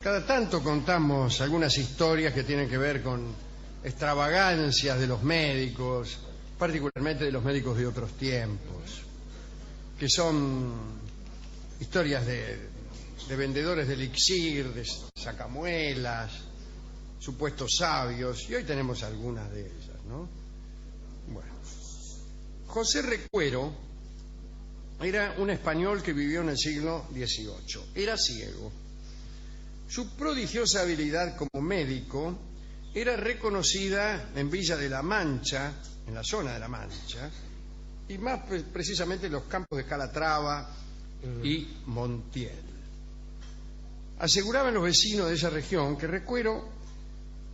Cada tanto contamos algunas historias que tienen que ver con extravagancias de los médicos, particularmente de los médicos de otros tiempos, que son historias de vendedores de elixir, de sacamuelas, supuestos sabios, y hoy tenemos algunas de ellas, ¿no? Bueno, José Recuero era un español que vivió en el siglo XVIII. Era ciego. Su prodigiosa habilidad como médico era reconocida en Villa de la Mancha, en la zona de la Mancha, y más precisamente en los campos de Calatrava y Montiel. Aseguraban los vecinos de esa región que Recuero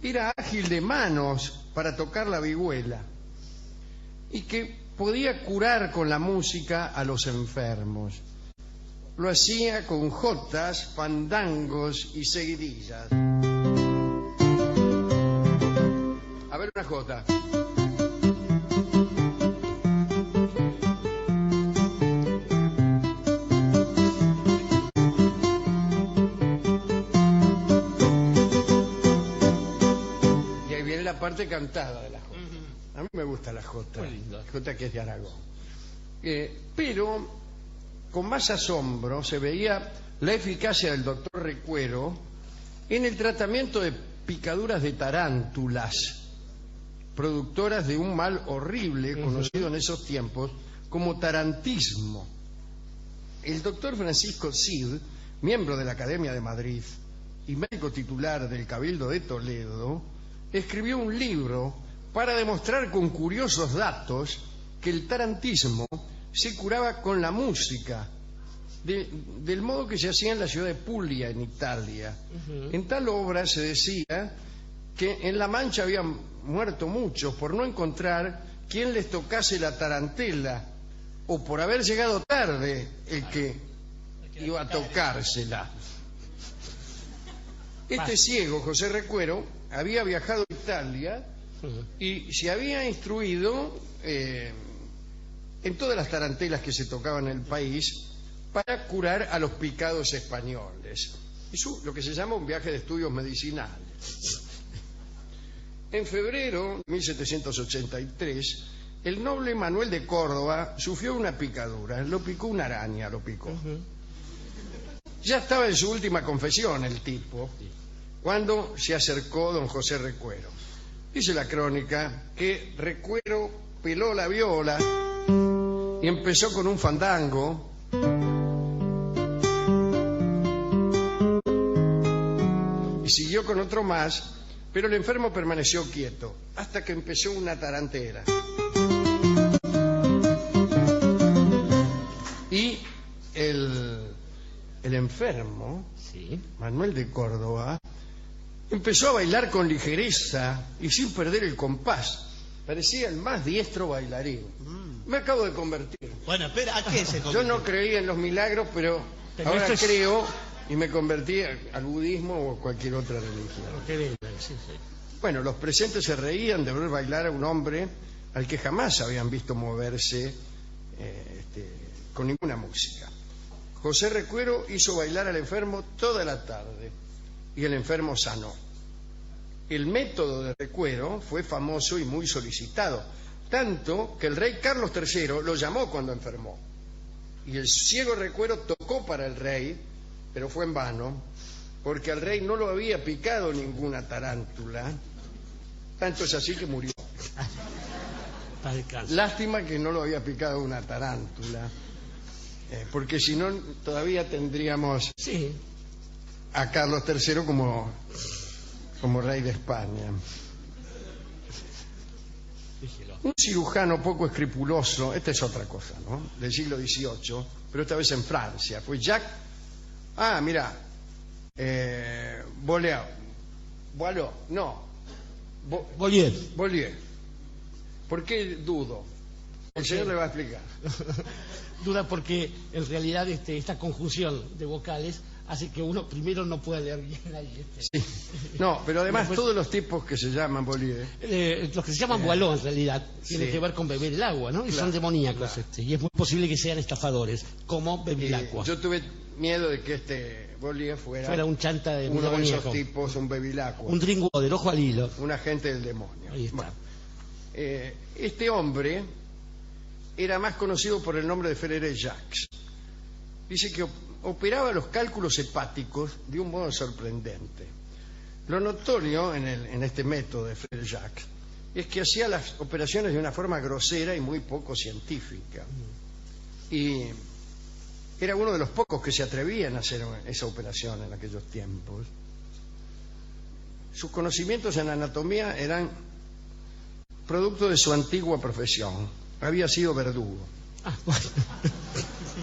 era ágil de manos para tocar la vihuela y que podía curar con la música a los enfermos. Lo hacía con jotas, fandangos y seguidillas. A ver una jota. Y ahí viene la parte cantada de la jota. A mí me gusta la jota, la jota que es de Aragón. Pero con más asombro se veía la eficacia del doctor Recuero en el tratamiento de picaduras de tarántulas, productoras de un mal horrible conocido en esos tiempos como tarantismo. El doctor Francisco Cid, miembro de la Academia de Madrid y médico titular del Cabildo de Toledo, escribió un libro para demostrar con curiosos datos que el tarantismo se curaba con la música, del modo que se hacía en la ciudad de Puglia, en Italia. En tal obra se decía que en La Mancha habían muerto muchos por no encontrar quien les tocase la tarantela, o por haber llegado tarde el que iba a tocársela. Este ciego, José Recuero, había viajado a Italia y se había instruido en todas las tarantelas que se tocaban en el país para curar a los picados españoles. Es lo que se llama un viaje de estudios medicinales. En febrero de 1783, el noble Manuel de Córdoba sufrió una picadura. Lo picó una araña, lo picó. Ya estaba en su última confesión el tipo, cuando se acercó don José Recuero. Dice la crónica que Recuero peló la viola y empezó con un fandango y siguió con otro más, pero el enfermo permaneció quieto hasta que empezó una tarantela. Y el enfermo, Manuel de Córdoba, empezó a bailar con ligereza y sin perder el compás. Parecía el más diestro bailarín. Me acabo de convertir. Bueno, espera, ¿a qué se convirtió? Yo no creía en los milagros, pero ahora creo y me convertí al budismo o a cualquier otra religión. Bueno, los presentes se reían de ver bailar a un hombre al que jamás habían visto moverse con ninguna música. José Recuero hizo bailar al enfermo toda la tarde y el enfermo sanó. El método de Recuero fue famoso y muy solicitado, tanto que el rey Carlos III lo llamó cuando enfermó. Y el ciego Recuero tocó para el rey, pero fue en vano, porque al rey no lo había picado ninguna tarántula. Tanto es así que murió. Lástima que no lo había picado una tarántula, porque si no todavía tendríamos a Carlos III como rey de España. Un cirujano poco escrupuloso, esta es otra cosa, ¿no?, del siglo XVIII, pero esta vez en Francia, fue Jacques... Bollier. ¿Por qué dudo? El señor le va a explicar. Duda porque en realidad esta conjunción de vocales hace que uno primero no pueda leer bien ahí. Sí. No, pero además todos los tipos que se llaman Bolívar. Los que se llaman Boileau, en realidad, tienen sí. que ver con beber el agua, ¿no? Y son demoníacos, y es muy posible que sean estafadores, como beber el agua. Yo tuve miedo de que este Bolívar fuera un chanta de uno de demoníaco. esos tipos, un bevilacqua, Un dringo del ojo al hilo. un agente del demonio. Ahí está. Bueno, este hombre era más conocido por el nombre de Frère-Jacques. Dice que operaba los cálculos hepáticos de un modo sorprendente. Lo notorio en este método de Frère-Jacques es que hacía las operaciones de una forma grosera y muy poco científica. Y era uno de los pocos que se atrevían a hacer esa operación en aquellos tiempos. Sus conocimientos en anatomía eran producto de su antigua profesión. Había sido verdugo. Bueno.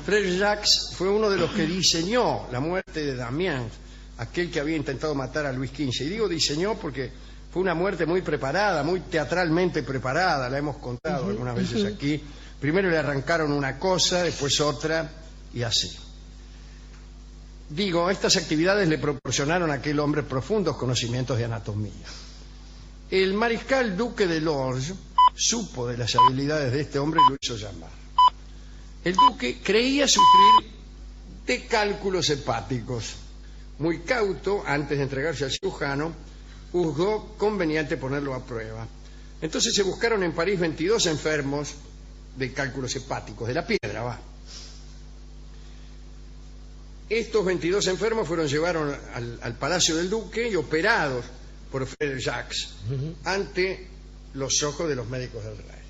Frère-Jacques fue uno de los que diseñó la muerte de Damiens, aquel que había intentado matar a Luis XV. Y digo diseñó porque fue una muerte muy preparada, muy teatralmente preparada, la hemos contado algunas veces aquí. Primero le arrancaron una cosa, después otra, y así. Digo, estas actividades le proporcionaron a aquel hombre profundos conocimientos de anatomía. El mariscal duque de Lorge supo de las habilidades de este hombre y lo hizo llamar. El duque creía sufrir de cálculos hepáticos. Muy cauto, antes de entregarse al cirujano, juzgó conveniente ponerlo a prueba. Entonces se buscaron en París 22 enfermos de cálculos hepáticos, de la piedra, va. Estos 22 enfermos fueron llevados al palacio del duque y operados por Frère-Jacques ante los ojos de los médicos del rey.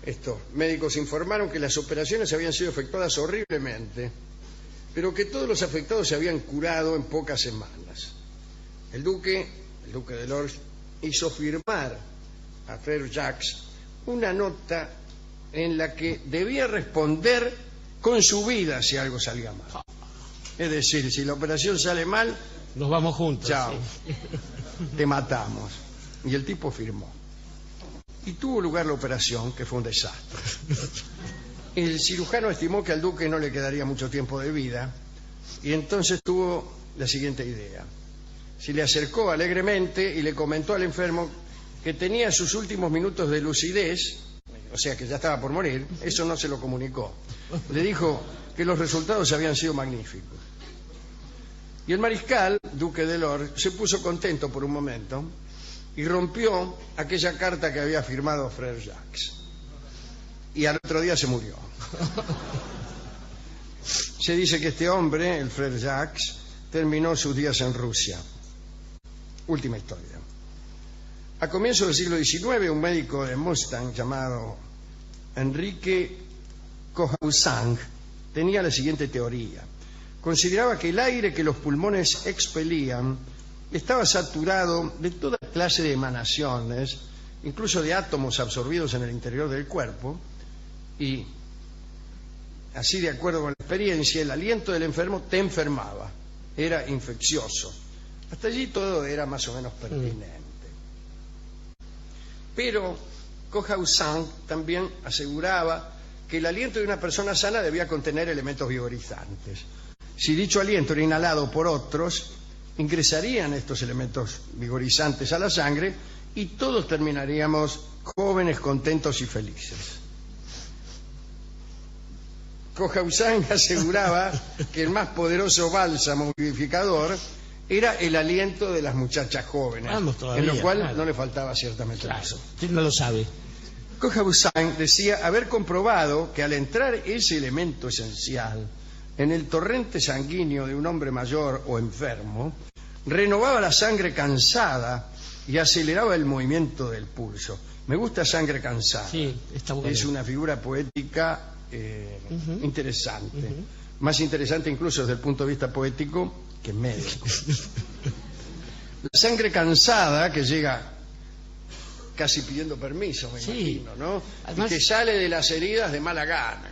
Estos médicos informaron que las operaciones habían sido efectuadas horriblemente, pero que todos los afectados se habían curado en pocas semanas. El duque de Lorge, hizo firmar a Frère-Jacques una nota en la que debía responder con su vida si algo salía mal. Es decir, si la operación sale mal, nos vamos juntos. Chao, sí. Te matamos. Y el tipo firmó. Y tuvo lugar la operación, que fue un desastre. El cirujano estimó que al duque no le quedaría mucho tiempo de vida y entonces tuvo la siguiente idea. Se le acercó alegremente y le comentó al enfermo que tenía sus últimos minutos de lucidez, o sea que ya estaba por morir. Eso no se lo comunicó. Le dijo que los resultados habían sido magníficos. Y el mariscal, duque de Lorge, se puso contento por un momento y rompió aquella carta que había firmado Frère-Jacques. Y al otro día se murió. Se dice que este hombre, el Frère-Jacques, terminó sus días en Rusia. Última historia. A comienzos del siglo XIX, un médico de Mustang llamado Enrique Cohausang tenía la siguiente teoría. Consideraba que el aire que los pulmones expelían estaba saturado de toda clase de emanaciones, incluso de átomos absorbidos en el interior del cuerpo, y así, de acuerdo con la experiencia, el aliento del enfermo te enfermaba, era infeccioso. Hasta allí todo era más o menos pertinente. Pero Cohausang también aseguraba que el aliento de una persona sana debía contener elementos vigorizantes. Si dicho aliento era inhalado por otros, ingresarían estos elementos vigorizantes a la sangre y todos terminaríamos jóvenes, contentos y felices. Cohausang aseguraba que el más poderoso bálsamo vivificador era el aliento de las muchachas jóvenes, todavía, en lo cual claro, no le faltaba ciertamente razón. ¿Quién no lo sabe? Cohausang decía haber comprobado que al entrar ese elemento esencial en el torrente sanguíneo de un hombre mayor o enfermo, renovaba la sangre cansada y aceleraba el movimiento del pulso. Me gusta sangre cansada. Sí, está bueno. Es una figura poética interesante. Más interesante incluso desde el punto de vista poético que médico. La sangre cansada que llega casi pidiendo permiso, me imagino, ¿no? Además, y que sale de las heridas de mala gana.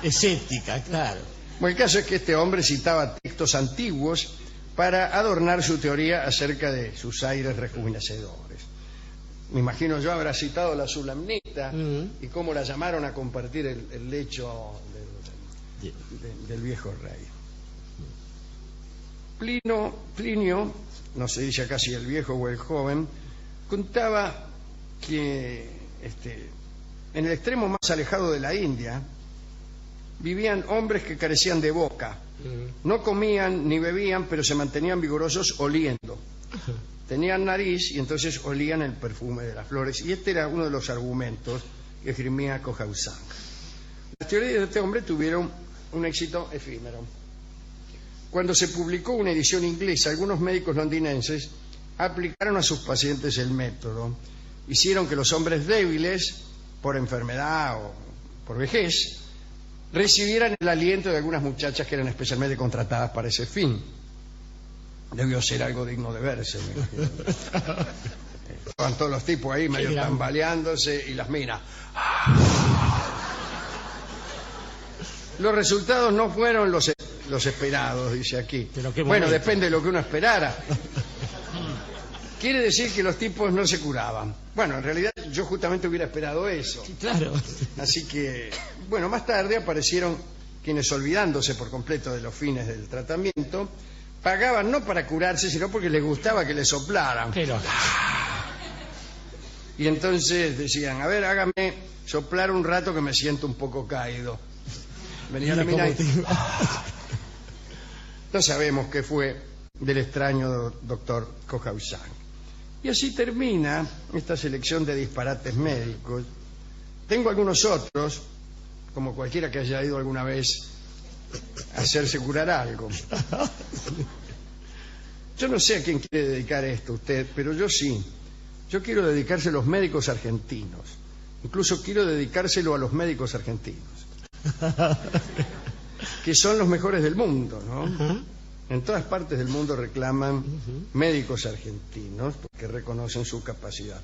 Es ética, claro. Bueno, el caso es que este hombre citaba textos antiguos para adornar su teoría acerca de sus aires rejuvenecedores. Me imagino yo habrá citado la Sulamnita y cómo la llamaron a compartir el lecho del viejo rey. Plinio, no se dice acá si el viejo o el joven, contaba que en el extremo más alejado de la India vivían hombres que carecían de boca. No comían ni bebían, pero se mantenían vigorosos oliendo. Tenían nariz y entonces olían el perfume de las flores. Y este era uno de los argumentos que esgrimía Khojasan. Las teorías de este hombre tuvieron un éxito efímero. Cuando se publicó una edición inglesa, algunos médicos londinenses aplicaron a sus pacientes el método. Hicieron que los hombres débiles, por enfermedad o por vejez, recibieran el aliento de algunas muchachas que eran especialmente contratadas para ese fin. Debió ser algo digno de verse, me imagino. Estaban todos los tipos ahí medio tambaleándose y las minas. Los resultados no fueron los esperados, dice aquí. Bueno, depende de lo que uno esperara. Quiere decir que los tipos no se curaban. Bueno, en realidad yo justamente hubiera esperado eso. Sí, claro. Así que, bueno, más tarde aparecieron quienes, olvidándose por completo de los fines del tratamiento, pagaban no para curarse, sino porque les gustaba que les soplaran. Pero... Y entonces decían, a ver, hágame soplar un rato que me siento un poco caído. Venía la mina y... No sabemos qué fue del extraño doctor Khojasan. Y así termina esta selección de disparates médicos. Tengo algunos otros, como cualquiera que haya ido alguna vez a hacerse curar algo. Yo no sé a quién quiere dedicar esto usted, pero yo sí. Yo quiero dedicárselo a los médicos argentinos. Incluso quiero dedicárselo a los médicos argentinos. Que son los mejores del mundo, ¿no? En todas partes del mundo reclaman médicos argentinos porque reconocen su capacidad.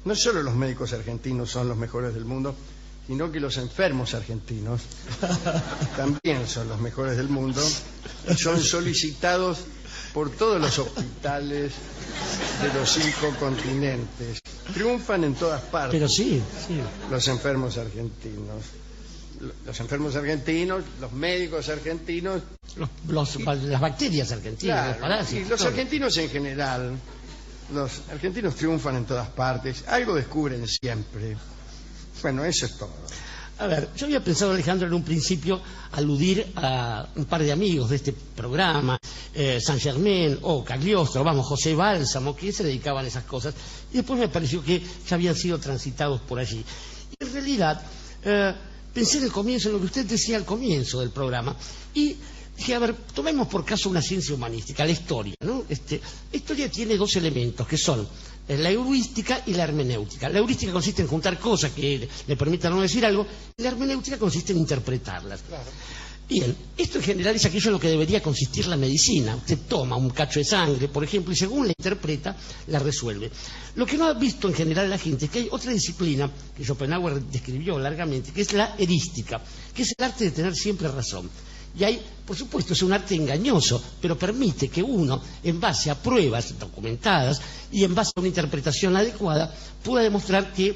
No solo los médicos argentinos son los mejores del mundo, sino que los enfermos argentinos también son los mejores del mundo y son solicitados por todos los hospitales de los 5 continentes. Triunfan en todas partes. Pero sí. Los enfermos argentinos. Los enfermos argentinos, los médicos argentinos... Las bacterias argentinas, claro, los parásitos. Y los argentinos en general. Los argentinos triunfan en todas partes. Algo descubren siempre. Bueno, eso es todo. A ver, yo había pensado, Alejandro, en un principio aludir a un par de amigos de este programa, San Germán o Cagliostro, José Bálsamo, que se dedicaban a esas cosas, y después me pareció que ya habían sido transitados por allí. Y en realidad, pensé en el comienzo, en lo que usted decía al comienzo del programa, y dije, a ver, tomemos por caso una ciencia humanística, la historia, ¿no? La historia tiene 2 elementos, que son la heurística y la hermenéutica. La heurística consiste en juntar cosas que le permitan no decir algo, y la hermenéutica consiste en interpretarlas. Claro. Bien, esto en general es aquello en lo que debería consistir la medicina. Usted toma un cacho de sangre, por ejemplo, y según la interpreta, la resuelve. Lo que no ha visto en general la gente es que hay otra disciplina que Schopenhauer describió largamente, que es la erística, que es el arte de tener siempre razón. Y ahí, por supuesto, es un arte engañoso, pero permite que uno, en base a pruebas documentadas y en base a una interpretación adecuada, pueda demostrar que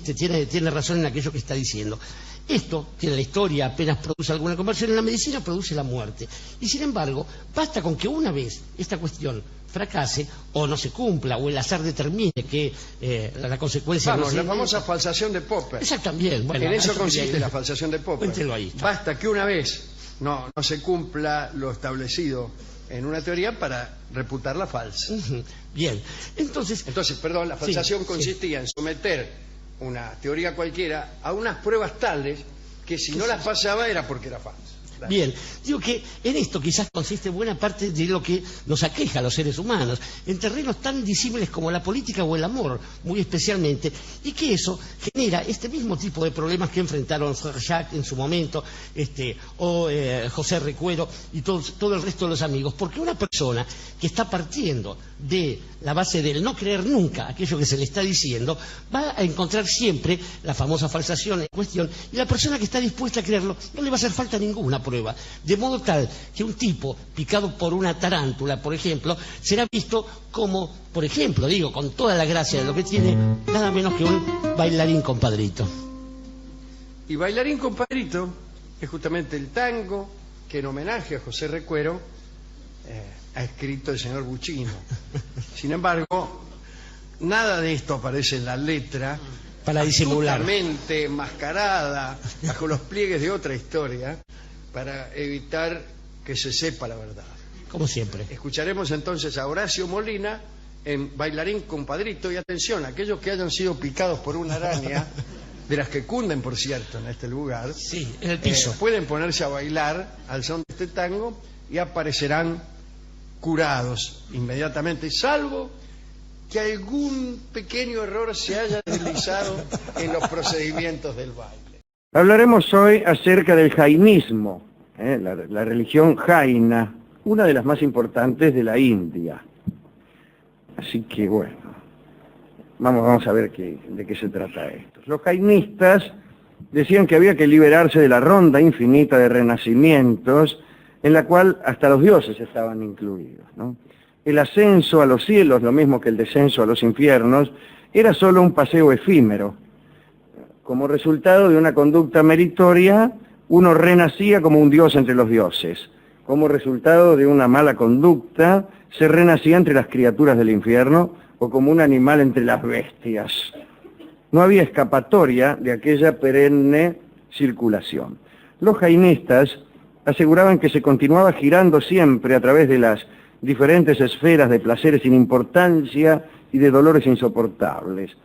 tiene razón en aquello que está diciendo. Esto, que en la historia apenas produce alguna conversión, en la medicina produce la muerte. Y sin embargo, basta con que una vez esta cuestión fracase o no se cumpla o el azar determine que la consecuencia... la famosa falsación de Popper. Exactamente. Bueno, en eso consiste la falsación de Popper. Cuéntelo ahí. Basta que una vez no se cumpla lo establecido en una teoría para reputarla falsa. Bien. Entonces, perdón, la falsación consistía en someter una teoría cualquiera a unas pruebas tales que si no las pasaba era porque era falsa. Claro. Bien, digo que en esto quizás consiste buena parte de lo que nos aqueja a los seres humanos, en terrenos tan disímiles como la política o el amor, muy especialmente, y que eso genera este mismo tipo de problemas que enfrentaron Jacques en su momento, José Recuero y todo el resto de los amigos, porque una persona que está partiendo de la base del no creer nunca aquello que se le está diciendo, va a encontrar siempre la famosa falsación en cuestión, y la persona que está dispuesta a creerlo no le va a hacer falta ninguna prueba, de modo tal que un tipo picado por una tarántula, por ejemplo, será visto como, por ejemplo, digo, con toda la gracia de lo que tiene, nada menos que un bailarín compadrito. Y bailarín compadrito es justamente el tango que en homenaje a José Recuero ha escrito el señor Buccino. Sin embargo, nada de esto aparece en la letra, para disimular. absolutamente enmascarada bajo los pliegues de otra historia, para evitar que se sepa la verdad. Como siempre. Escucharemos entonces a Horacio Molina en Bailarín Compadrito. Y atención, aquellos que hayan sido picados por una araña, de las que cunden, por cierto, en este lugar, Sí, en el piso. pueden ponerse a bailar al son de este tango y aparecerán curados inmediatamente, salvo que algún pequeño error se haya deslizado en los procedimientos del baile. Hablaremos hoy acerca del jainismo, la religión jaina, una de las más importantes de la India. Así que bueno, vamos a ver de qué se trata esto. Los jainistas decían que había que liberarse de la ronda infinita de renacimientos en la cual hasta los dioses estaban incluidos, ¿no? El ascenso a los cielos, lo mismo que el descenso a los infiernos, era solo un paseo efímero. Como resultado de una conducta meritoria, uno renacía como un dios entre los dioses. Como resultado de una mala conducta, se renacía entre las criaturas del infierno o como un animal entre las bestias. No había escapatoria de aquella perenne circulación. Los jainistas aseguraban que se continuaba girando siempre a través de las diferentes esferas de placeres sin importancia y de dolores insoportables,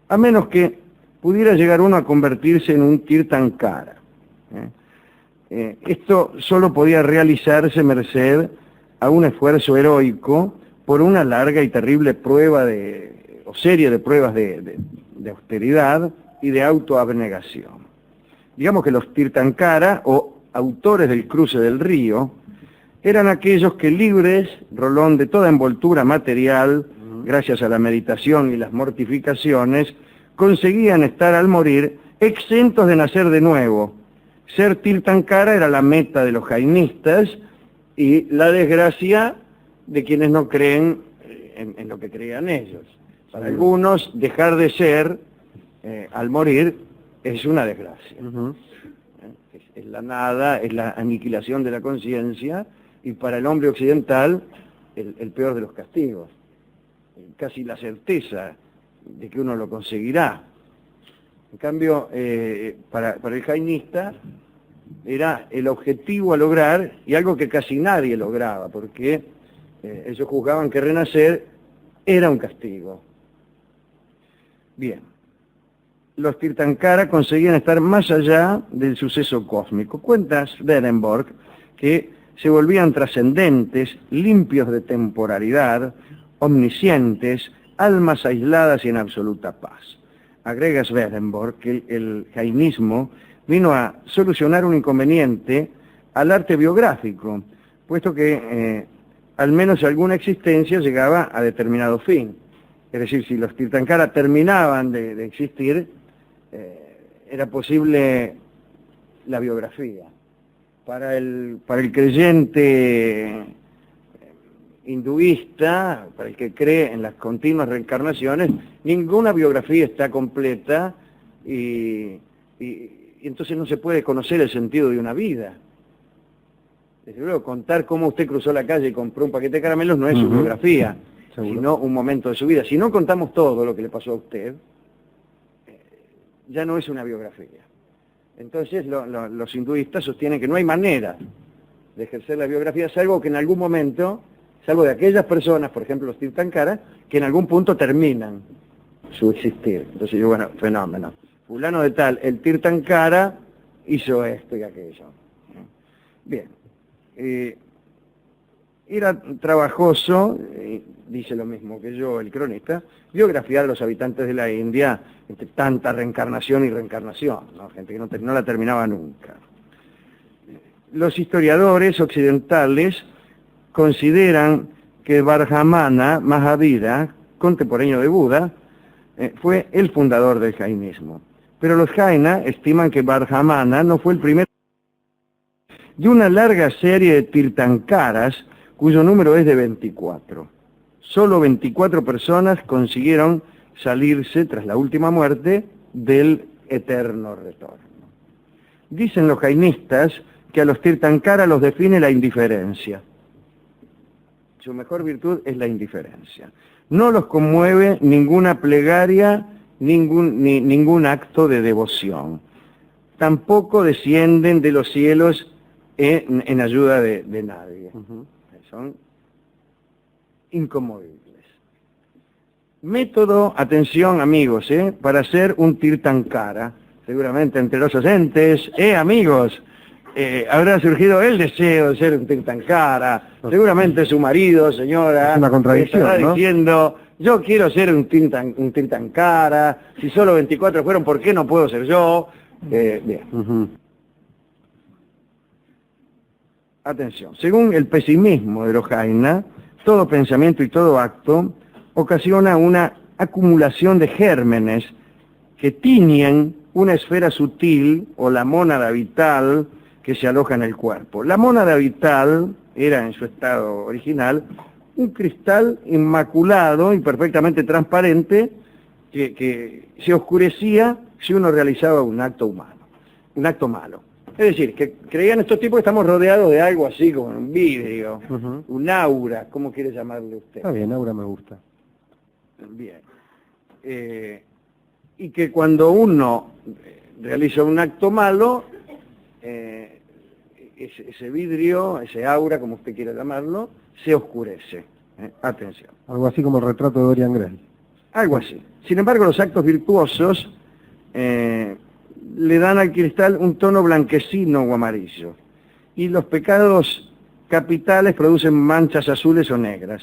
a menos que pudiera llegar uno a convertirse en un Tirthankara. Esto solo podía realizarse merced a un esfuerzo heroico por una larga y terrible prueba o serie de pruebas de austeridad y de autoabnegación. Digamos que los Tirthankara, o autores del cruce del río, eran aquellos que, libres, Rolón, de toda envoltura material, gracias a la meditación y las mortificaciones, conseguían estar al morir exentos de nacer de nuevo. Ser Tirthankara era la meta de los jainistas y la desgracia de quienes no creen en lo que creían ellos. Para algunos, dejar de ser al morir es una desgracia. Es la nada, es la aniquilación de la conciencia, y para el hombre occidental, el peor de los castigos. Casi la certeza de que uno lo conseguirá. En cambio, para el jainista era el objetivo a lograr, y algo que casi nadie lograba, porque ellos juzgaban que renacer era un castigo. Bien, los Tirthankara conseguían estar más allá del suceso cósmico. Cuenta Swedenborg que se volvían trascendentes, limpios de temporalidad, omniscientes, almas aisladas y en absoluta paz. Agrega Swedenborg que el jainismo vino a solucionar un inconveniente al arte biográfico, puesto que al menos alguna existencia llegaba a determinado fin. Es decir, si los Tirthankara terminaban de existir, era posible la biografía. Para el creyente hinduista, para el que cree en las continuas reencarnaciones, ninguna biografía está completa y entonces no se puede conocer el sentido de una vida. Desde luego, contar cómo usted cruzó la calle y compró un paquete de caramelos no es su biografía, sino un momento de su vida. Si no contamos todo lo que le pasó a usted, ya no es una biografía. Entonces los hinduistas sostienen que no hay manera de ejercer la biografía, salvo que en algún momento, salvo de aquellas personas, por ejemplo los Tirthankara, que en algún punto terminan su existir. Entonces yo, bueno, fenómeno. Fulano de tal, el Tirthankara hizo esto y aquello. Bien. Era trabajoso, dice lo mismo que yo, el cronista, biografiar a los habitantes de la India entre tanta reencarnación y reencarnación, ¿no? Gente que no la terminaba nunca. Los historiadores occidentales consideran que Brahmana Mahavira, contemporáneo de Buda, fue el fundador del jainismo. Pero los jaina estiman que Brahmana no fue el primero de una larga serie de Tirthankaras cuyo número es de 24. Solo 24 personas consiguieron salirse tras la última muerte del eterno retorno. Dicen los jainistas que a los Tirthankara los define la indiferencia. Su mejor virtud es la indiferencia. No los conmueve ninguna plegaria, ningún acto de devoción. Tampoco descienden de los cielos en ayuda de nadie. Son inconmovibles. Método, atención amigos, para ser un Tirthankara. Seguramente entre los oyentes, amigos, habrá surgido el deseo de ser un Tirthankara. Seguramente su marido, señora, es una contradicción, estará ¿no? diciendo, yo quiero ser un Tirthankara, si solo 24 fueron, ¿por qué no puedo ser yo? Bien. Atención, según el pesimismo de los jaina, todo pensamiento y todo acto ocasiona una acumulación de gérmenes que tiñen una esfera sutil o la mónada vital que se aloja en el cuerpo. La mónada vital era en su estado original un cristal inmaculado y perfectamente transparente que se oscurecía si uno realizaba un acto humano, un acto malo. Es decir, que creían estos tipos que estamos rodeados de algo así como un vidrio, un aura, ¿cómo quiere llamarle usted? Está bien, aura me gusta. Bien. Y que cuando uno realiza un acto malo, ese vidrio, ese aura, como usted quiera llamarlo, se oscurece. Atención. Algo así como el retrato de Dorian Gray. Algo así. Sin embargo, los actos virtuosos le dan al cristal un tono blanquecino o amarillo. Y los pecados capitales producen manchas azules o negras.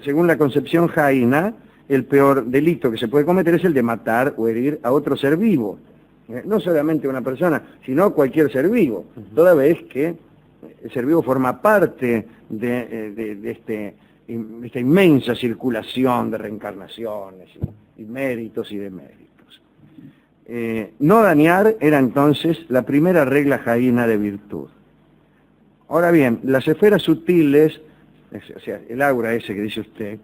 Según la concepción jaina, el peor delito que se puede cometer es el de matar o herir a otro ser vivo. No solamente una persona, sino cualquier ser vivo. Toda vez que el ser vivo forma parte de esta inmensa circulación de reencarnaciones y méritos y deméritos. No dañar era entonces la primera regla jaina de virtud. Ahora bien, las esferas sutiles, o sea, el aura ese que dice usted,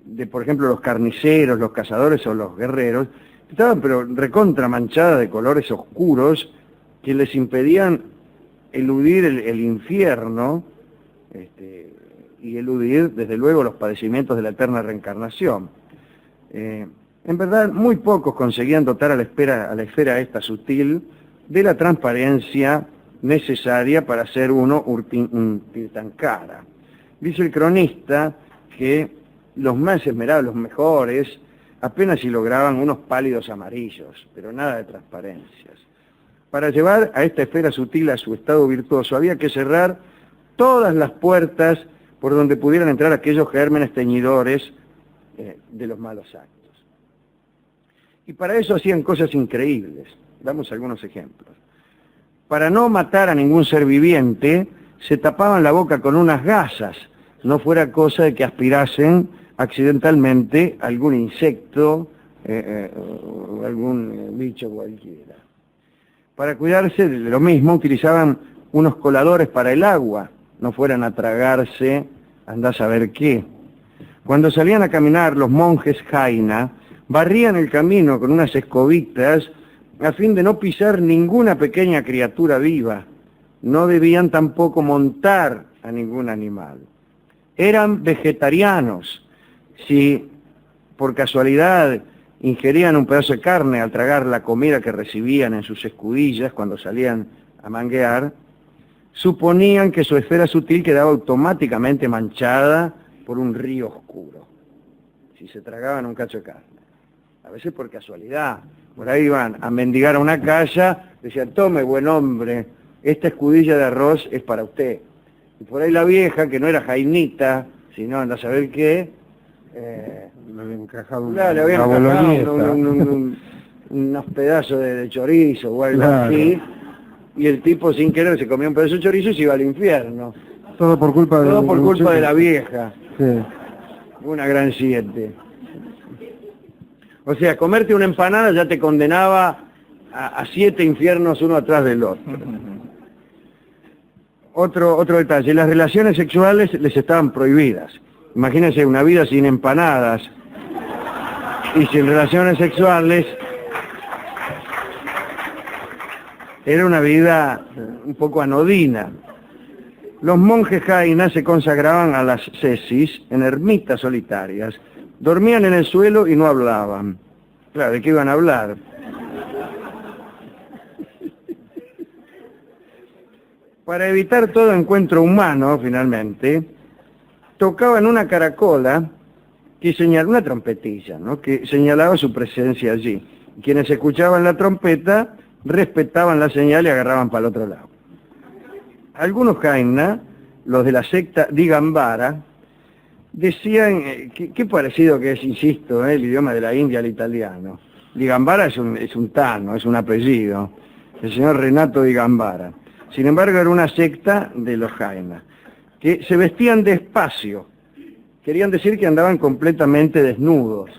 de por ejemplo los carniceros, los cazadores o los guerreros, estaban pero recontra manchadas de colores oscuros que les impedían eludir el infierno y eludir desde luego los padecimientos de la eterna reencarnación. En verdad, muy pocos conseguían dotar a la esfera esta sutil de la transparencia necesaria para ser uno un Tirthankara. Dice el cronista que los más esmerados, los mejores, apenas si lograban unos pálidos amarillos, pero nada de transparencias. Para llevar a esta esfera sutil a su estado virtuoso había que cerrar todas las puertas por donde pudieran entrar aquellos gérmenes teñidores de los malos actos. Y para eso hacían cosas increíbles. Damos algunos ejemplos. Para no matar a ningún ser viviente, se tapaban la boca con unas gasas, no fuera cosa de que aspirasen accidentalmente algún insecto o algún bicho cualquiera. Para cuidarse de lo mismo utilizaban unos coladores para el agua, no fueran a tragarse, andá a saber qué. Cuando salían a caminar los monjes jaina, barrían el camino con unas escobitas a fin de no pisar ninguna pequeña criatura viva. No debían tampoco montar a ningún animal. Eran vegetarianos. Si por casualidad ingerían un pedazo de carne al tragar la comida que recibían en sus escudillas cuando salían a manguear, suponían que su esfera sutil quedaba automáticamente manchada por un río oscuro, si se tragaban un cacho de carne. A veces por casualidad, por ahí iban a mendigar a una casa, decían, tome buen hombre, esta escudilla de arroz es para usted. Y por ahí la vieja, que no era jainita, sino anda a saber qué, Le había encajado le habían encajado unos pedazos de chorizo o algo así, y el tipo sin querer se comía un pedazo de chorizo y se iba al infierno. Todo por culpa de la vieja. Sí. Una gran 7. O sea, comerte una empanada ya te condenaba a 7 infiernos uno atrás del otro. Otro detalle, las relaciones sexuales les estaban prohibidas. Imagínense una vida sin empanadas y sin relaciones sexuales. Era una vida un poco anodina. Los monjes jainas se consagraban a las sesis en ermitas solitarias. Dormían en el suelo y no hablaban. Claro, ¿de qué iban a hablar? Para evitar todo encuentro humano, finalmente, tocaban una caracola que señalaba, una trompetilla, ¿no?, que señalaba su presencia allí. Quienes escuchaban la trompeta respetaban la señal y agarraban para el otro lado. Algunos jaina, los de la secta Digambara, decían, qué parecido que es, insisto, el idioma de la India al italiano. Digambara es un tano, es un apellido, el señor Renato Digambara. Sin embargo, era una secta de los jaina, que se vestían despacio. Querían decir que andaban completamente desnudos,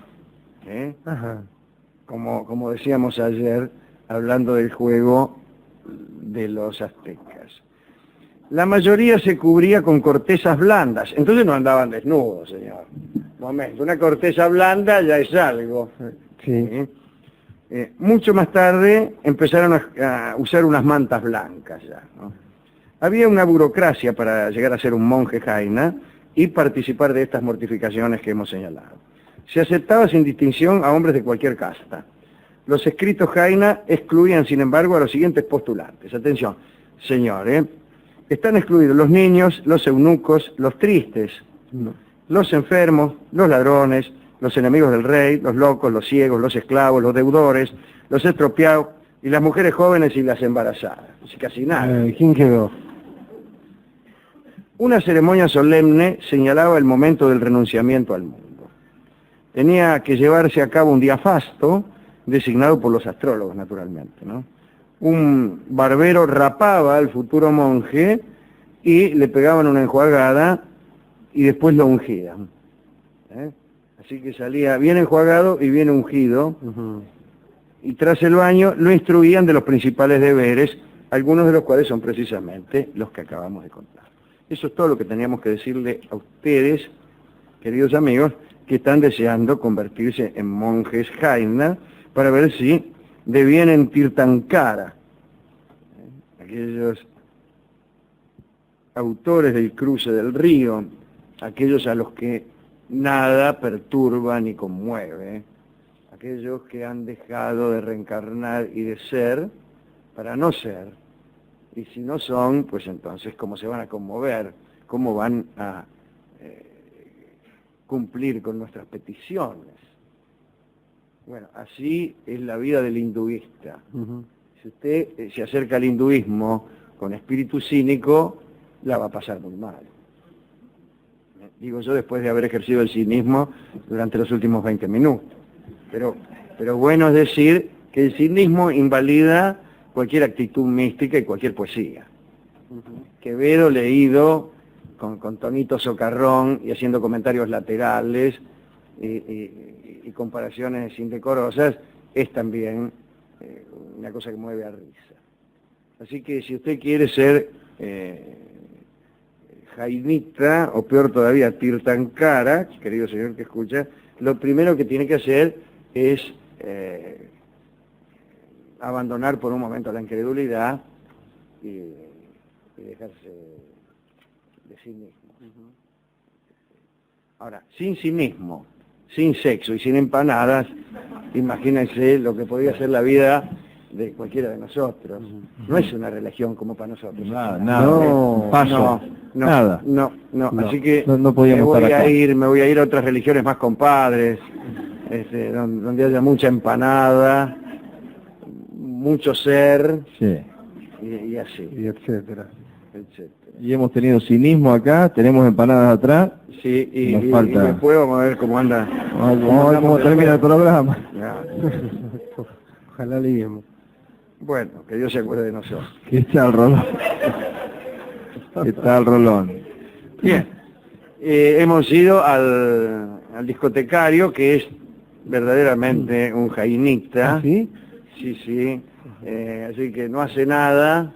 ¿eh? Ajá. Como decíamos ayer, hablando del juego de los aztecas. La mayoría se cubría con cortezas blandas, entonces no andaban desnudos, señor. Momento, una corteza blanda ya es algo. Sí. Mucho más tarde empezaron a usar unas mantas blancas ya, ¿no? Había una burocracia para llegar a ser un monje jaina y participar de estas mortificaciones que hemos señalado. Se aceptaba sin distinción a hombres de cualquier casta. Los escritos jaina excluían, sin embargo, a los siguientes postulantes. Atención, señores, están excluidos los niños, los eunucos, los tristes, los enfermos, los ladrones, los enemigos del rey, los locos, los ciegos, los esclavos, los deudores, los estropeados y las mujeres jóvenes y las embarazadas. Así casi nada. ¿Quién quedó? Una ceremonia solemne señalaba el momento del renunciamiento al mundo. Tenía que llevarse a cabo un día fasto, designado por los astrólogos, naturalmente, ¿no? Un barbero rapaba al futuro monje y le pegaban una enjuagada y después lo ungían. Así que salía bien enjuagado y bien ungido. Y tras el baño lo instruían de los principales deberes, algunos de los cuales son precisamente los que acabamos de contar. Eso es todo lo que teníamos que decirle a ustedes, queridos amigos, que están deseando convertirse en monjes jaina, para ver si devienen Tirthankara, aquellos autores del cruce del río, aquellos a los que nada perturba ni conmueve, aquellos que han dejado de reencarnar y de ser para no ser, y si no son, pues entonces cómo se van a conmover, cómo van a cumplir con nuestras peticiones. Bueno, así es la vida del hinduista. Si usted se acerca al hinduismo con espíritu cínico, la va a pasar muy mal. Digo yo, después de haber ejercido el cinismo durante los últimos 20 minutos. Pero bueno es decir que el cinismo invalida cualquier actitud mística y cualquier poesía. Quevedo, leído con tonito socarrón y haciendo comentarios laterales y comparaciones indecorosas, es también una cosa que mueve a risa. Así que si usted quiere ser jainita, o peor todavía, Tirthankara, querido señor que escucha, lo primero que tiene que hacer es abandonar por un momento la incredulidad y dejarse de sí mismo. Ahora, sin cinismo, sin sexo y sin empanadas, imagínense lo que podría ser la vida de cualquiera de nosotros. No es una religión como para nosotros. Nada, No, paso, nada. No. Así que no podíamos estar acá. me voy a ir a otras religiones más compadres, donde haya mucha empanada, mucho ser, Sí. y así, Y etcétera. etcétera. Y hemos tenido cinismo acá, tenemos empanadas atrás. Sí, Nos y falta. después vamos a ver cómo anda. Vamos a ver cómo termina el programa. Ya. Ojalá leíamos. Bueno, que Dios se acuerde de nosotros. ¿Qué está el rolón? ¿Qué está el rolón? Bien, hemos ido al discotecario, que es verdaderamente un jainita. ¿Ah, sí? Sí. Así que no hace nada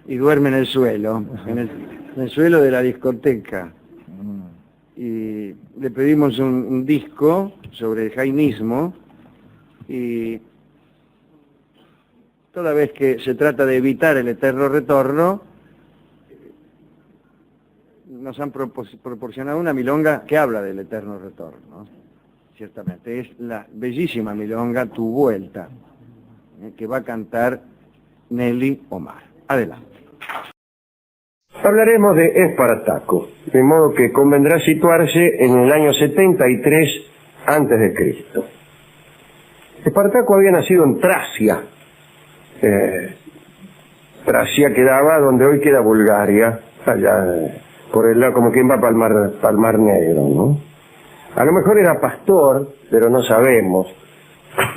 y duerme en el suelo, en el suelo de la discoteca. Y le pedimos un disco sobre el jainismo y toda vez que se trata de evitar el eterno retorno, nos han proporcionado una milonga que habla del eterno retorno. Ciertamente, es la bellísima milonga Tu Vuelta, que va a cantar Nelly Omar. Adelante. Hablaremos de Espartaco, de modo que convendrá situarse en el año 73 antes de Cristo. Espartaco había nacido en Tracia. Tracia quedaba donde hoy queda Bulgaria, allá por el lado, como quien va para el Mar Negro, ¿no? A lo mejor era pastor, pero no sabemos.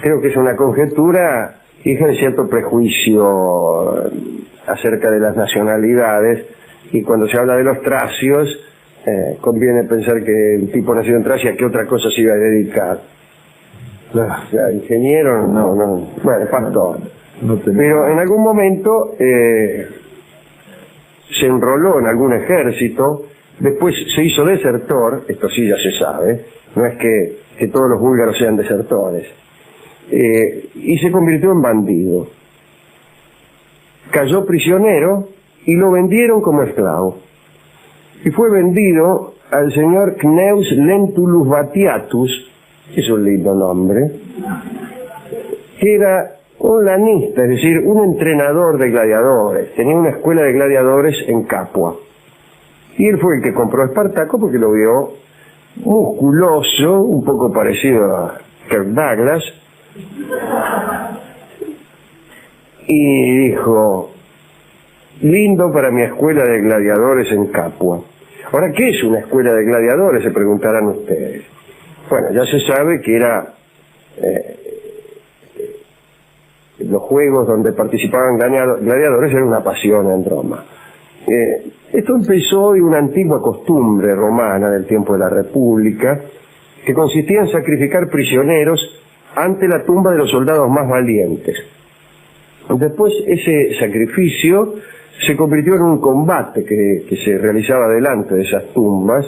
Creo que es una conjetura, hija de cierto prejuicio acerca de las nacionalidades, y cuando se habla de los tracios, conviene pensar que el tipo nacido en Tracia, ¿qué otra cosa se iba a dedicar? Ingeniero, no, bueno, pastor. Pero en algún momento se enroló en algún ejército, después se hizo desertor, esto sí ya se sabe, no es que todos los búlgaros sean desertores, y se convirtió en bandido. Cayó prisionero y lo vendieron como esclavo. Y fue vendido al señor Cneus Lentulus Batiatus, que es un lindo nombre, que era un lanista, es decir, un entrenador de gladiadores. Tenía una escuela de gladiadores en Capua. Y él fue el que compró a Espartaco porque lo vio musculoso, un poco parecido a Kirk Douglas, y dijo: lindo para mi escuela de gladiadores en Capua. Ahora, ¿qué es una escuela de gladiadores?, se preguntarán ustedes. Bueno, ya se sabe que era los juegos donde participaban gladiadores era una pasión en Roma. Esto empezó de una antigua costumbre romana del tiempo de la República, que consistía en sacrificar prisioneros ante la tumba de los soldados más valientes. Después ese sacrificio se convirtió en un combate que se realizaba delante de esas tumbas,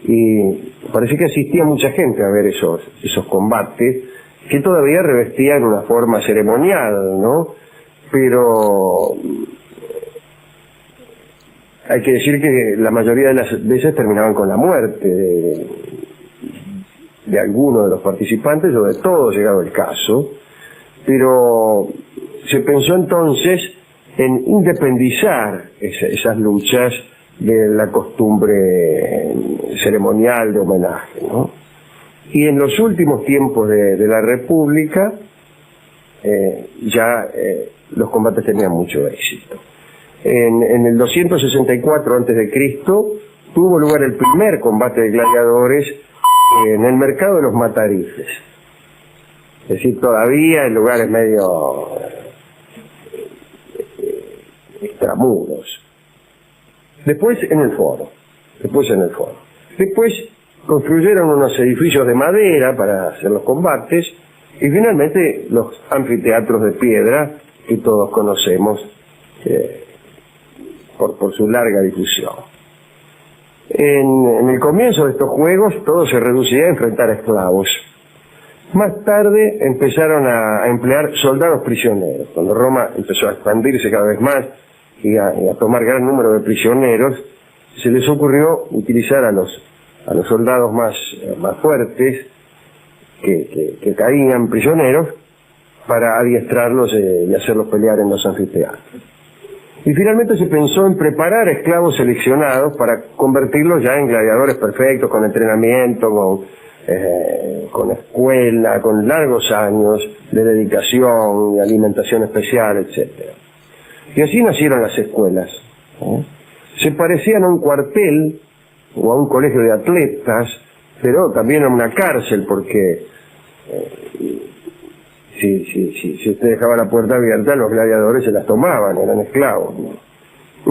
y parece que asistía mucha gente a ver esos combates, que todavía revestían una forma ceremonial, ¿no? Pero hay que decir que la mayoría de las veces terminaban con la muerte de alguno de los participantes, o de todos, llegado el caso. Pero se pensó entonces en independizar esas luchas de la costumbre ceremonial de homenaje, ¿no? Y en los últimos tiempos de la República los combates tenían mucho éxito. En el 264 a.C. tuvo lugar el primer combate de gladiadores en el mercado de los Matarifes. Es decir, todavía el lugar es medio extramuros. Después en el foro. Después construyeron unos edificios de madera para hacer los combates, y finalmente los anfiteatros de piedra que todos conocemos por su larga difusión. En el comienzo de estos juegos todo se reducía a enfrentar a esclavos. Más tarde empezaron a emplear soldados prisioneros. Cuando Roma empezó a expandirse cada vez más y a tomar gran número de prisioneros, se les ocurrió utilizar a los soldados más fuertes que caían prisioneros para adiestrarlos y hacerlos pelear en los anfiteatros. Y finalmente se pensó en preparar esclavos seleccionados para convertirlos ya en gladiadores perfectos, con entrenamiento, con escuela, con largos años de dedicación y alimentación especial, etc. Y así nacieron las escuelas. Se parecían a un cuartel o a un colegio de atletas, pero también a una cárcel, porque si usted dejaba la puerta abierta, los gladiadores se las tomaban, eran esclavos, ¿no?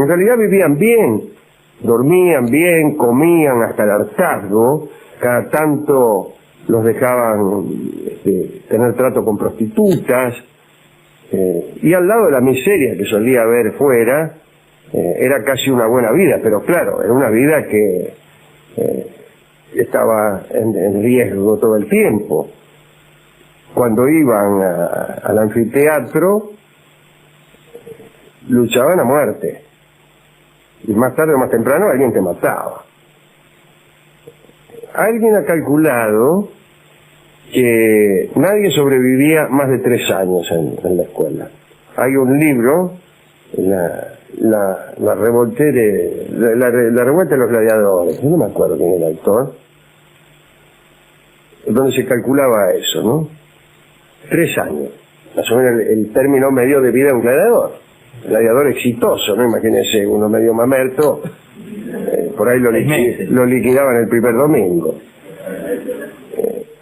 En realidad vivían bien, dormían bien, comían hasta el hartazgo, cada tanto los dejaban tener trato con prostitutas, y al lado de la miseria que solía haber fuera, era casi una buena vida, pero claro, era una vida que estaba en riesgo todo el tiempo. Cuando iban al anfiteatro, luchaban a muerte. Y más tarde o más temprano alguien te mataba. Alguien ha calculado que nadie sobrevivía más de 3 años en la escuela. Hay un libro, la revuelta de los gladiadores, no me acuerdo quién era el autor, donde se calculaba eso, ¿no? 3 años, más o menos el término medio de vida de un gladiador exitoso, ¿no? Imagínense, uno medio mamerto, por ahí lo liquidaban el primer domingo.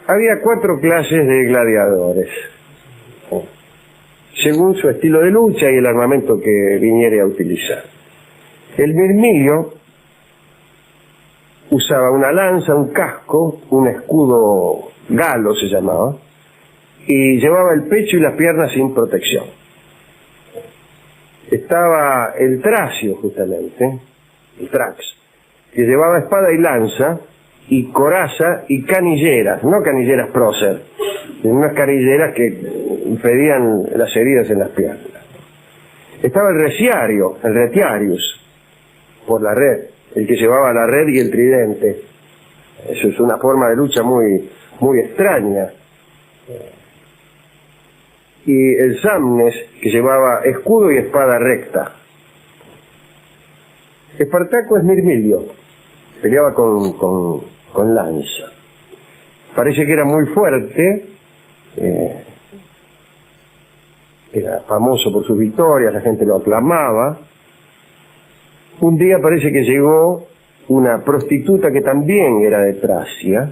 Había 4 clases de gladiadores, según su estilo de lucha y el armamento que viniera a utilizar. El mirmillo usaba una lanza, un casco, un escudo galo se llamaba, y llevaba el pecho y las piernas sin protección. Estaba el tracio, justamente, el trax, que llevaba espada y lanza, y coraza y canilleras, no canilleras prócer, sino unas canilleras que impedían las heridas en las piernas. Estaba el reciario, el retiarius, por la red, el que llevaba la red y el tridente. Eso es una forma de lucha muy, muy extraña. Y el samnes, que llevaba escudo y espada recta. Espartaco es mirmilio, peleaba con lanza. Parece que era muy fuerte, era famoso por sus victorias, la gente lo aclamaba. Un día parece que llegó una prostituta que también era de Tracia,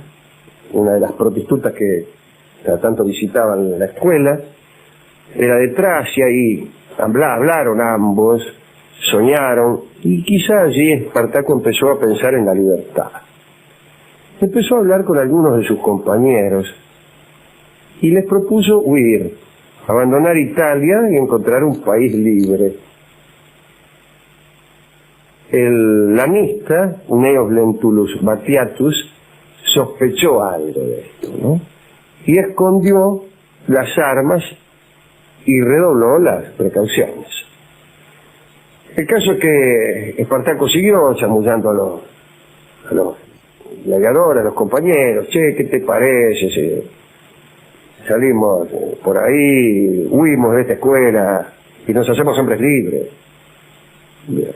una de las prostitutas que cada tanto visitaban la escuela, era de Tracia y hablaron ambos, soñaron, y quizá allí Espartaco empezó a pensar en la libertad. Empezó a hablar con algunos de sus compañeros y les propuso huir, abandonar Italia y encontrar un país libre. El lanista, Gnaeus Lentulus Batiatus, sospechó algo de esto, ¿no? Y escondió las armas y redobló las precauciones. El caso es que Espartaco siguió chamullando a los gladiadores, a los compañeros. Che, ¿qué te parece si salimos por ahí, huimos de esta escuela y nos hacemos hombres libres? Bien.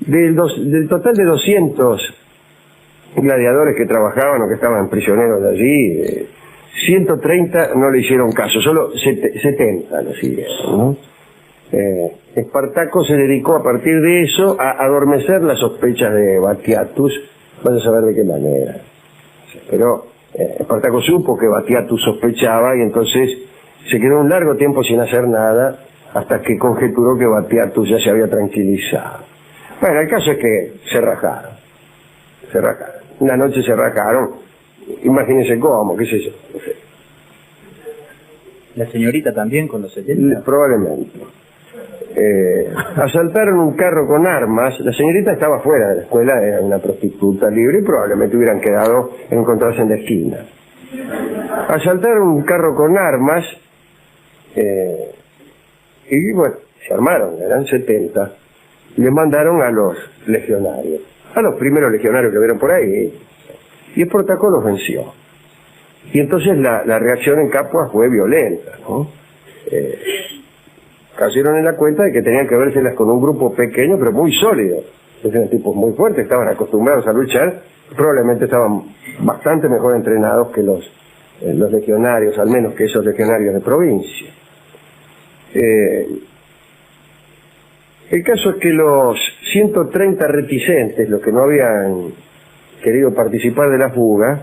Del total de 200 gladiadores que trabajaban o que estaban prisioneros de allí, 130 no le hicieron caso, solo 70 lo siguieron, ¿no? Espartaco se dedicó a partir de eso a adormecer las sospechas de Batiatus, vas a saber de qué manera. Pero Espartaco supo que Batiatus sospechaba y entonces se quedó un largo tiempo sin hacer nada hasta que conjeturó que Batiatus ya se había tranquilizado. Bueno, el caso es que se rajaron. Una noche se rajaron, imagínense cómo, qué sé yo. No sé. ¿La señorita también con los 70? Probablemente. Asaltaron un carro con armas. La señorita estaba fuera de la escuela, era una prostituta libre y probablemente hubieran quedado encontrados en la esquina. Asaltaron un carro con armas y bueno, se armaron, eran 70. Les mandaron a los legionarios, a los primeros legionarios que vieron por ahí, y Espartaco los venció. Y entonces la reacción en Capua fue violenta, ¿no? Cayeron en la cuenta de que tenían que vérselas con un grupo pequeño pero muy sólido. Eran tipos muy fuertes, estaban acostumbrados a luchar, probablemente estaban bastante mejor entrenados que los legionarios, al menos que esos legionarios de provincia. El caso es que los 130 reticentes, los que no habían querido participar de la fuga,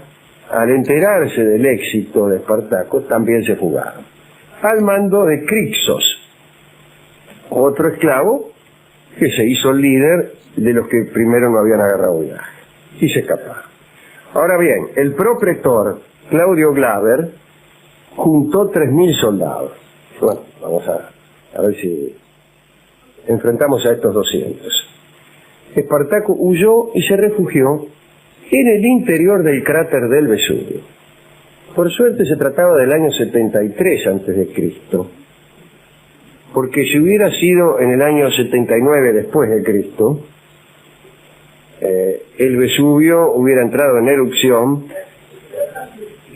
al enterarse del éxito de Espartaco, también se fugaron, al mando de Crixos, otro esclavo que se hizo líder de los que primero no habían agarrado viaje, y se escaparon. Ahora bien, el propretor Claudio Glaber juntó 3.000 soldados. Bueno, vamos a ver si enfrentamos a estos 200. Espartaco huyó y se refugió en el interior del cráter del Vesubio. Por suerte se trataba del año 73 a.C., porque si hubiera sido en el año 79 después de Cristo, el Vesubio hubiera entrado en erupción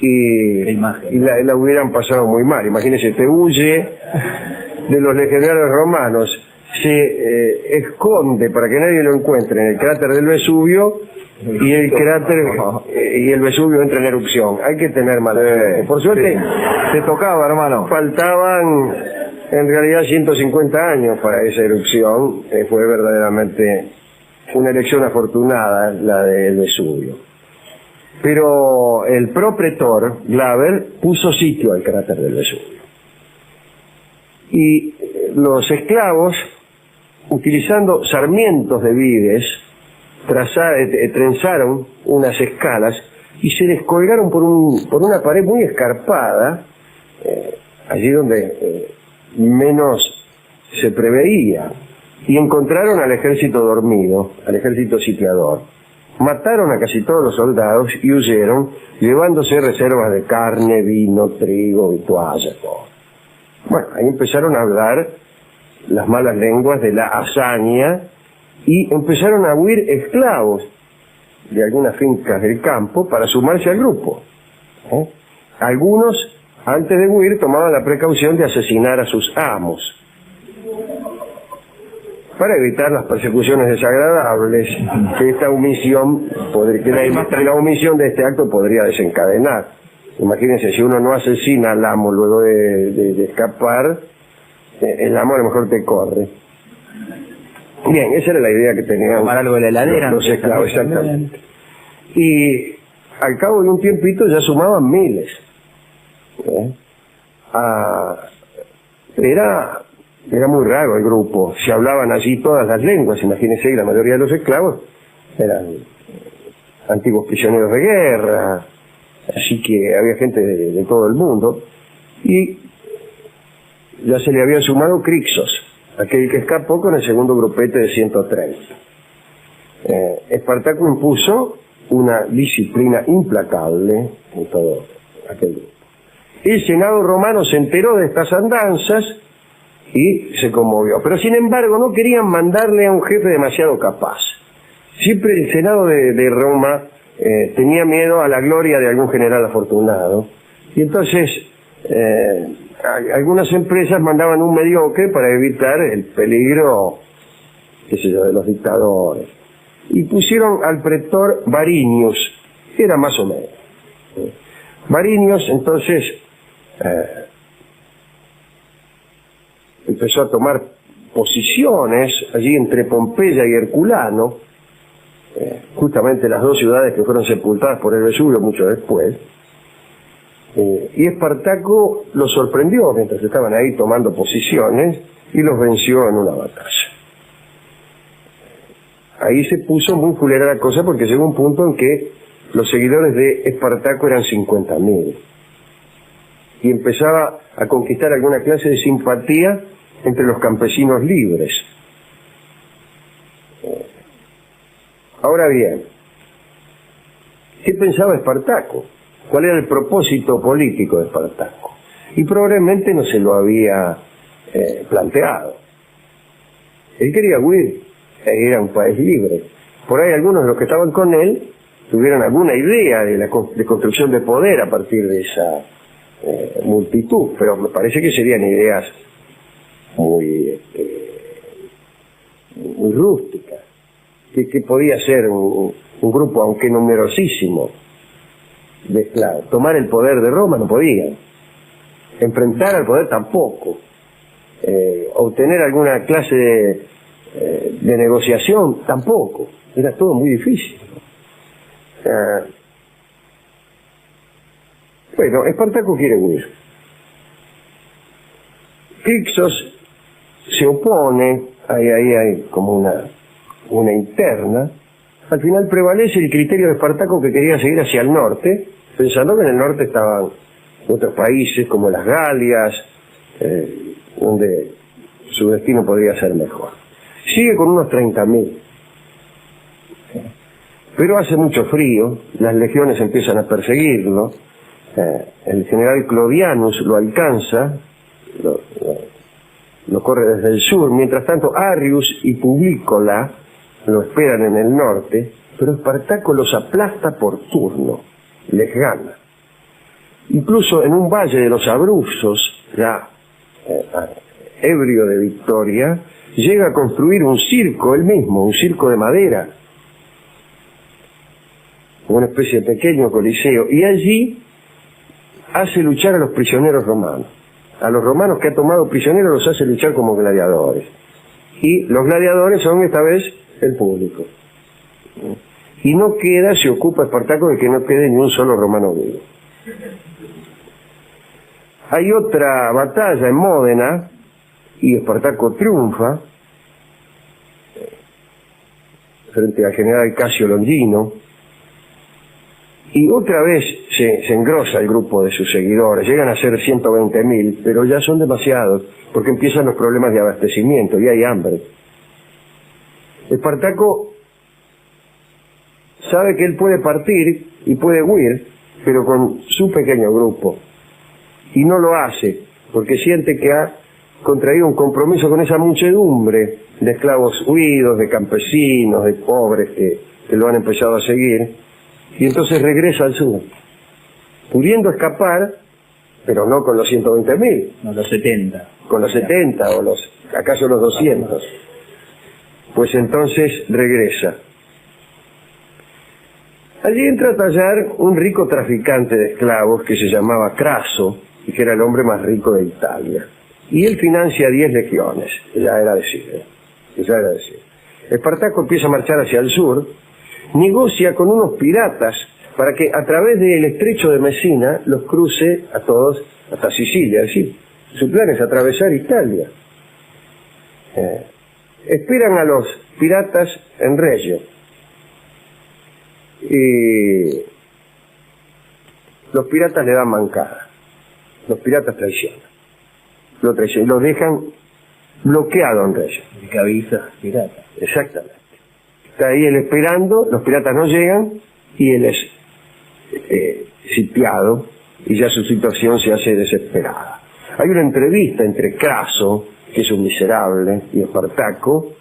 y la hubieran pasado muy mal. Imagínense, te huye de los legionarios romanos, se esconde para que nadie lo encuentre en el cráter del Vesubio y el Vesubio entra en erupción. Hay que tener mala suerte. Por suerte Te tocaba, hermano. faltaban en realidad 150 años para esa erupción. Fue verdaderamente una elección afortunada la del Vesubio. Pero el propretor Glaber puso sitio al cráter del Vesubio. Y los esclavos, utilizando sarmientos de vides, trenzaron unas escalas y se descolgaron por una pared muy escarpada, allí donde menos se preveía, y encontraron al ejército dormido, al ejército sitiador. Mataron a casi todos los soldados y huyeron, llevándose reservas de carne, vino, trigo, vituallas, todo. Bueno, ahí empezaron a hablar las malas lenguas de la hazaña y empezaron a huir esclavos de algunas fincas del campo para sumarse al grupo. Algunos, antes de huir, tomaban la precaución de asesinar a sus amos para evitar las persecuciones desagradables que esta omisión, la omisión de este acto podría desencadenar. Imagínense, si uno no asesina al amo luego de escapar, el amo a lo mejor te corre. Bien, esa era la idea que tenían Tomar algo de la heladera, los esclavos, exactamente. Y al cabo de un tiempito ya sumaban miles. Era muy raro el grupo, se hablaban allí todas las lenguas. Imagínense que la mayoría de los esclavos eran antiguos prisioneros de guerra, así que había gente de todo el mundo. Y ya se le había sumado Crixos, aquel que escapó con el segundo grupete de 130. Espartaco impuso una disciplina implacable en todo aquel grupo. El Senado romano se enteró de estas andanzas y se conmovió. Pero sin embargo no querían mandarle a un jefe demasiado capaz. Siempre el Senado de Roma tenía miedo a la gloria de algún general afortunado. Y entonces algunas empresas mandaban un mediocre para evitar el peligro, qué sé yo, de los dictadores. Y pusieron al pretor Varinius, que era más o menos. Varinius entonces empezó a tomar posiciones allí entre Pompeya y Herculano, justamente las dos ciudades que fueron sepultadas por el Vesubio mucho después. Y Espartaco los sorprendió mientras estaban ahí tomando posiciones y los venció en una batalla. Ahí se puso muy fulera la cosa porque llegó un punto en que los seguidores de Espartaco eran 50.000 y empezaba a conquistar alguna clase de simpatía entre los campesinos libres. Ahora bien, ¿qué pensaba Espartaco? ¿Cuál era el propósito político de Espartaco? Y probablemente no se lo había planteado. Él quería huir, era un país libre. Por ahí algunos de los que estaban con él tuvieron alguna idea de construcción de poder a partir de esa multitud, pero me parece que serían ideas muy rústicas. Que podía ser un grupo, aunque numerosísimo, de esclavos. Tomar el poder de Roma no podían. Enfrentar al poder tampoco. Obtener alguna clase de negociación tampoco. Era todo muy difícil. Bueno, Espartaco quiere huir. Crixos se opone, hay como una interna. Al final prevalece el criterio de Espartaco, que quería seguir hacia el norte, pensando que en el norte estaban otros países como las Galias, donde su destino podría ser mejor. Sigue con unos 30.000. Pero hace mucho frío, las legiones empiezan a perseguirlo, el general Clodianus lo alcanza, lo corre desde el sur. Mientras tanto, Arrius y Pubícola lo esperan en el norte, pero Espartaco los aplasta por turno, les gana. Incluso en un valle de los Abruzos, ya ebrio de victoria, llega a construir un circo él mismo, un circo de madera, una especie de pequeño coliseo, y allí hace luchar a los prisioneros romanos. A los romanos que ha tomado prisioneros los hace luchar como gladiadores. Y los gladiadores son esta vez el público. Y no queda, se ocupa Espartaco de que no quede ni un solo romano vivo. Hay otra batalla en Módena y Espartaco triunfa frente al general Casio Longino, y otra vez se engrosa el grupo de sus seguidores. Llegan a ser 120.000, pero ya son demasiados porque empiezan los problemas de abastecimiento y hay hambre. Espartaco sabe que él puede partir y puede huir, pero con su pequeño grupo, y no lo hace porque siente que ha contraído un compromiso con esa muchedumbre de esclavos huidos, de campesinos, de pobres que lo han empezado a seguir, y entonces regresa al sur, pudiendo escapar, pero no con los 120.000, No, los 70. con los 70 o acaso los 200. Pues entonces regresa. Allí entra a tallar un rico traficante de esclavos que se llamaba Craso, y que era el hombre más rico de Italia. Y él financia 10 legiones, ya era decir. Espartaco empieza a marchar hacia el sur, negocia con unos piratas para que a través del estrecho de Mesina los cruce a todos hasta Sicilia. Es decir, su plan es atravesar Italia. Esperan a los piratas en Regio. Y los piratas le dan mancada. Los piratas traicionan. Los dejan bloqueado en Regio. El que avisa, pirata. Exactamente. Está ahí él esperando, los piratas no llegan y él es sitiado y ya su situación se hace desesperada. Hay una entrevista entre Craso, que es un miserable, y Espartaco,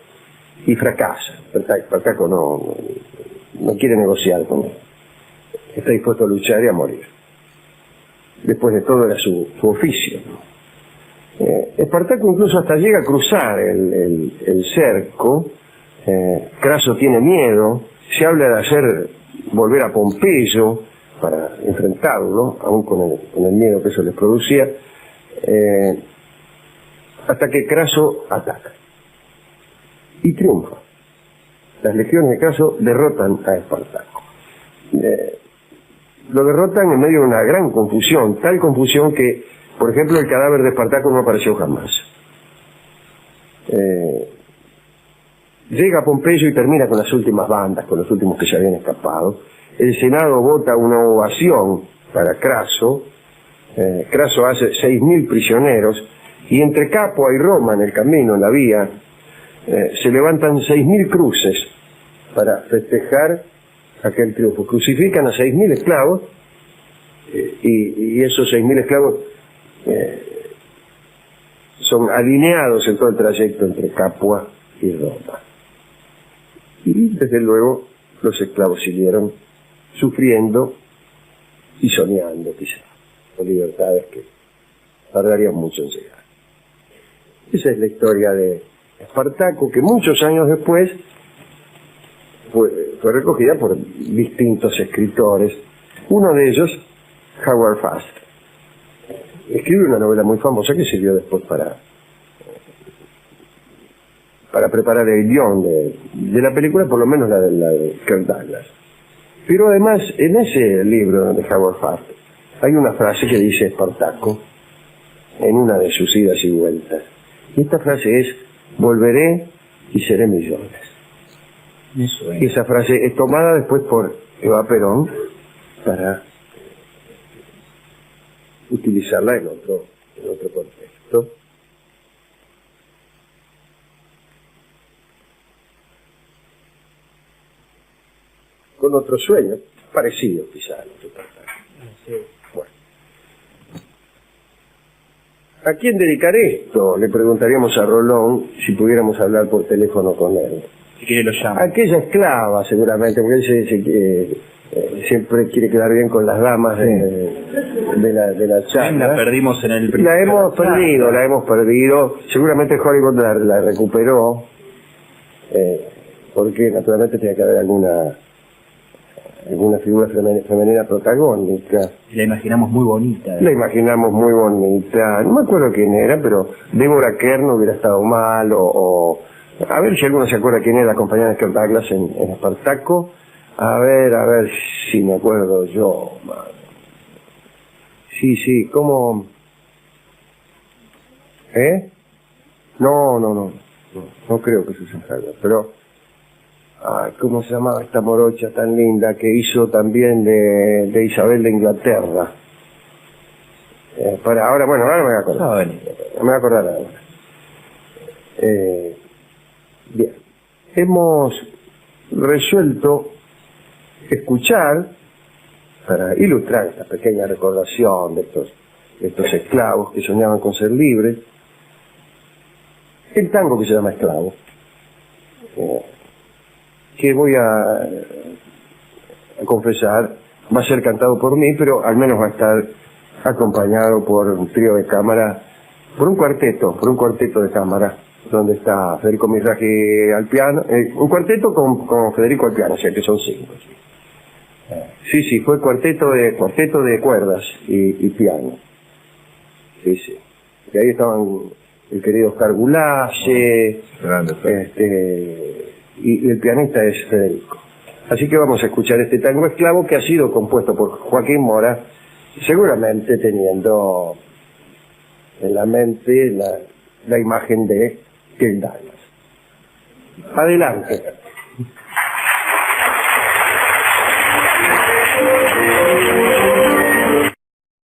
y fracasa. Espartaco no quiere negociar con él. Está dispuesto a luchar y a morir. Después de todo era su oficio, ¿no? Espartaco incluso hasta llega a cruzar el cerco. Craso tiene miedo, se habla de hacer volver a Pompeyo para enfrentarlo, aún con el miedo que eso les producía, hasta que Craso ataca y triunfa. Las legiones de Craso derrotan a Espartaco. Lo derrotan en medio de una gran confusión, tal confusión que, por ejemplo, el cadáver de Espartaco no apareció jamás. Llega a Pompeyo y termina con las últimas bandas, con los últimos que se habían escapado. El Senado vota una ovación para Craso. Craso hace 6.000 prisioneros, y entre Capua y Roma, en el camino, en la vía, se levantan 6.000 cruces para festejar aquel triunfo. Crucifican a 6.000 esclavos, y esos 6.000 esclavos son alineados en todo el trayecto entre Capua y Roma. Y desde luego los esclavos siguieron sufriendo y soñando, quizá, con libertades que tardarían mucho en llegar. Esa es la historia de Espartaco, que muchos años después fue recogida por distintos escritores. Uno de ellos, Howard Fast, escribe una novela muy famosa que sirvió después para preparar el guión de la película, por lo menos la de Kirk Douglas. Pero además, en ese libro de Howard Fast, hay una frase que dice Espartaco en una de sus idas y vueltas. Y esta frase es: volveré y seré millones. Y esa frase es tomada después por Eva Perón para utilizarla en otro contexto. Con otro sueño, parecido quizá a otro. Bueno. ¿A quién dedicar esto? Le preguntaríamos a Rolón si pudiéramos hablar por teléfono con él. Si quiere lo llama. Aquella esclava, seguramente, porque él siempre quiere quedar bien con las damas de la charla. La perdimos en el La hemos perdido. Seguramente Hollywood la recuperó, porque naturalmente tiene que haber alguna figura femenina protagónica. La imaginamos muy bonita. La imaginamos muy bonita. No me acuerdo quién era, pero Deborah Kerr no hubiera estado mal, o a ver si alguno se acuerda quién era la compañera de Kirk Douglas en Espartaco. A ver si me acuerdo yo. Sí, ¿cómo? No creo que Susan Hayward, pero ¿cómo se llamaba esta morocha tan linda que hizo también de Isabel de Inglaterra? Ahora me voy a acordar. Me voy a acordar ahora. Bien. Hemos resuelto escuchar, para ilustrar esta pequeña recordación de estos esclavos que soñaban con ser libres, el tango que se llama Esclavo, que voy a confesar, va a ser cantado por mí, pero al menos va a estar acompañado por un trío de cámara, por un cuarteto de cámara, donde está Federico Mizrahi al piano, un cuarteto con Federico al piano, o sea que son 5. Sí, fue cuarteto de cuerdas y piano. Sí. Y ahí estaban el querido Oscar Gulace, y el pianista es Federico. Así que vamos a escuchar este tango Esclavo, que ha sido compuesto por Joaquín Mora, seguramente teniendo en la mente la imagen de Kirk Douglas. Adelante.